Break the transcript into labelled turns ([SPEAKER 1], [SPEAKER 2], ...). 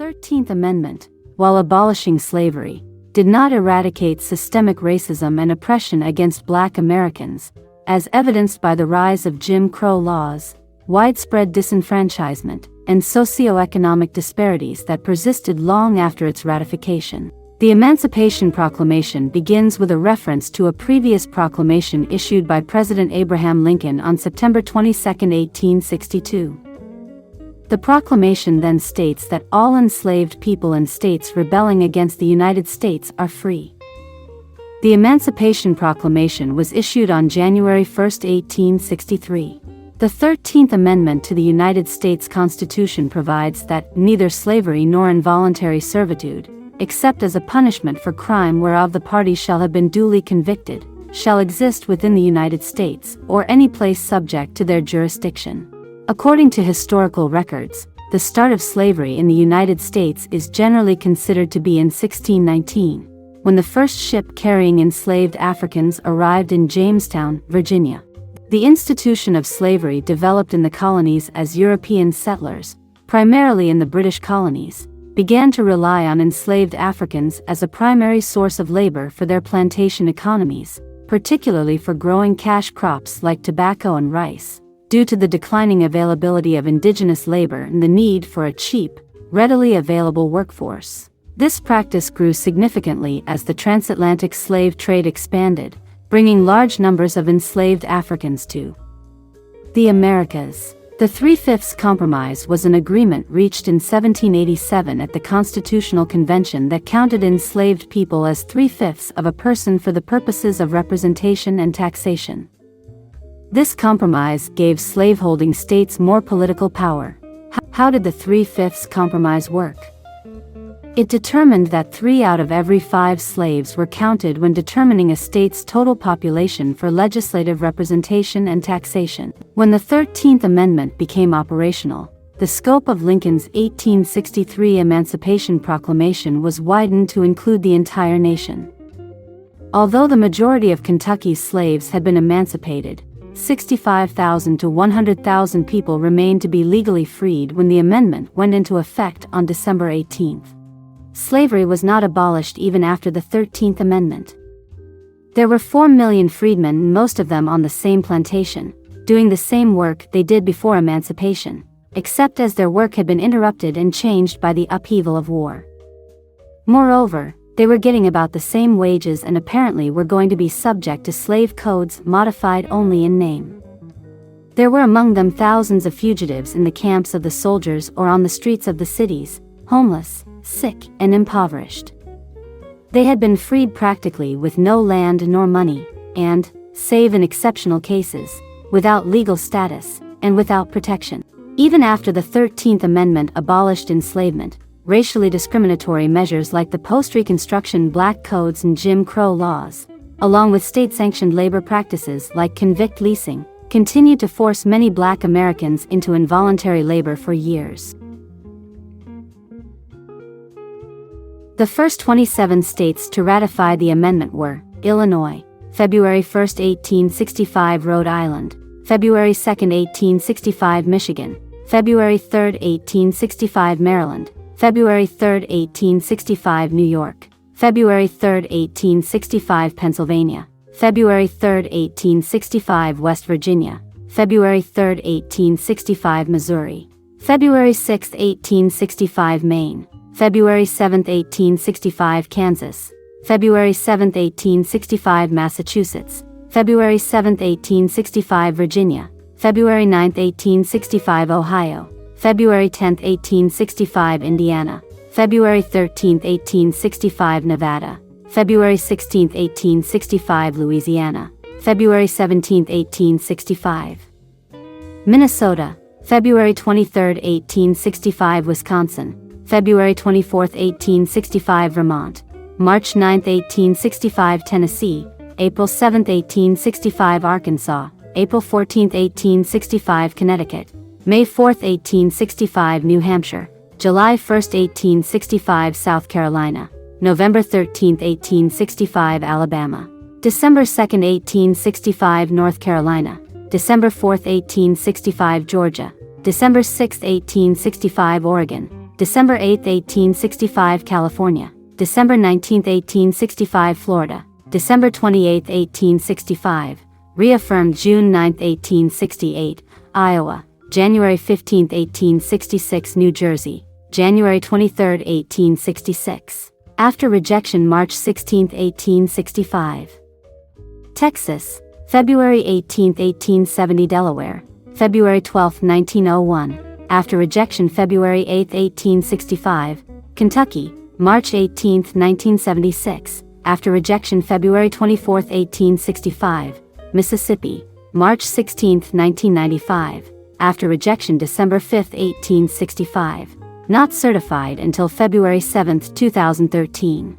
[SPEAKER 1] 13th Amendment, while abolishing slavery, did not eradicate systemic racism and oppression against Black Americans, as evidenced by the rise of Jim Crow laws, widespread disenfranchisement, and socioeconomic disparities that persisted long after its ratification. The Emancipation Proclamation begins with a reference to a previous proclamation issued by President Abraham Lincoln on September 22, 1862. The proclamation then states that all enslaved people in states rebelling against the United States are free. The Emancipation Proclamation was issued on January 1, 1863. The 13th Amendment to the United States Constitution provides that neither slavery nor involuntary servitude, except as a punishment for crime whereof the party shall have been duly convicted, shall exist within the United States or any place subject to their jurisdiction. According to historical records, the start of slavery in the United States is generally considered to be in 1619, when the first ship carrying enslaved Africans arrived in Jamestown, Virginia. The institution of slavery developed in the colonies as European settlers, primarily in the British colonies, began to rely on enslaved Africans as a primary source of labor for their plantation economies, particularly for growing cash crops like tobacco and rice, due to the declining availability of indigenous labor and the need for a cheap, readily available workforce. This practice grew significantly as the transatlantic slave trade expanded, bringing large numbers of enslaved Africans to the Americas. The 3/5 Compromise was an agreement reached in 1787 at the Constitutional Convention that counted enslaved people as 3/5 of a person for the purposes of representation and taxation. This compromise gave slaveholding states more political power. How did the 3/5 Compromise work? It determined that 3 out of every 5 slaves were counted when determining a state's total population for legislative representation and taxation. When the 13th Amendment became operational, the scope of Lincoln's 1863 Emancipation Proclamation was widened to include the entire nation. Although the majority of Kentucky's slaves had been emancipated, 65,000 to 100,000 people remained to be legally freed when the amendment went into effect on December 18. Slavery was not abolished even after the 13th Amendment. There were 4 million freedmen, most of them on the same plantation, doing the same work they did before emancipation, except as their work had been interrupted and changed by the upheaval of war. Moreover, they were getting about the same wages and apparently were going to be subject to slave codes modified only in name. There were among them thousands of fugitives in the camps of the soldiers or on the streets of the cities, homeless, sick, and impoverished. They had been freed practically with no land nor money, and, save in exceptional cases, without legal status, and without protection. Even after the 13th Amendment abolished enslavement, racially discriminatory measures like the post-Reconstruction Black Codes and Jim Crow laws, along with state-sanctioned labor practices like convict leasing, continued to force many Black Americans into involuntary labor for years. The first 27 states to ratify the amendment were Illinois, February 1, 1865, Rhode Island, February 2, 1865, Michigan, February 3, 1865, Maryland, February 3, 1865, New York, February 3, 1865, Pennsylvania, February 3, 1865, West Virginia, February 3, 1865, Missouri, February 6, 1865, Maine, February 7, 1865, Kansas, February 7, 1865, Massachusetts, February 7, 1865, Virginia, February 9, 1865, Ohio, February 10, 1865, Indiana, February 13, 1865, Nevada, February 16, 1865, Louisiana, February 17, 1865, Minnesota, February 23, 1865, Wisconsin, February 24, 1865, Vermont, March 9, 1865, Tennessee, April 7, 1865, Arkansas, April 14, 1865, Connecticut, May 4, 1865, New Hampshire, July 1, 1865, South Carolina, November 13, 1865, Alabama, December 2, 1865, North Carolina, December 4, 1865, Georgia, December 6, 1865, Oregon, December 8, 1865 California, December 19, 1865 Florida, December 28, 1865, reaffirmed June 9, 1868, Iowa, January 15, 1866 New Jersey, January 23, 1866. After rejection March 16, 1865. Texas, February 18, 1870 Delaware, February 12, 1901. After rejection February 8, 1865, Kentucky, March 18, 1976. After rejection February 24, 1865, Mississippi, March 16, 1995. After rejection December 5, 1865. Not certified until February 7, 2013.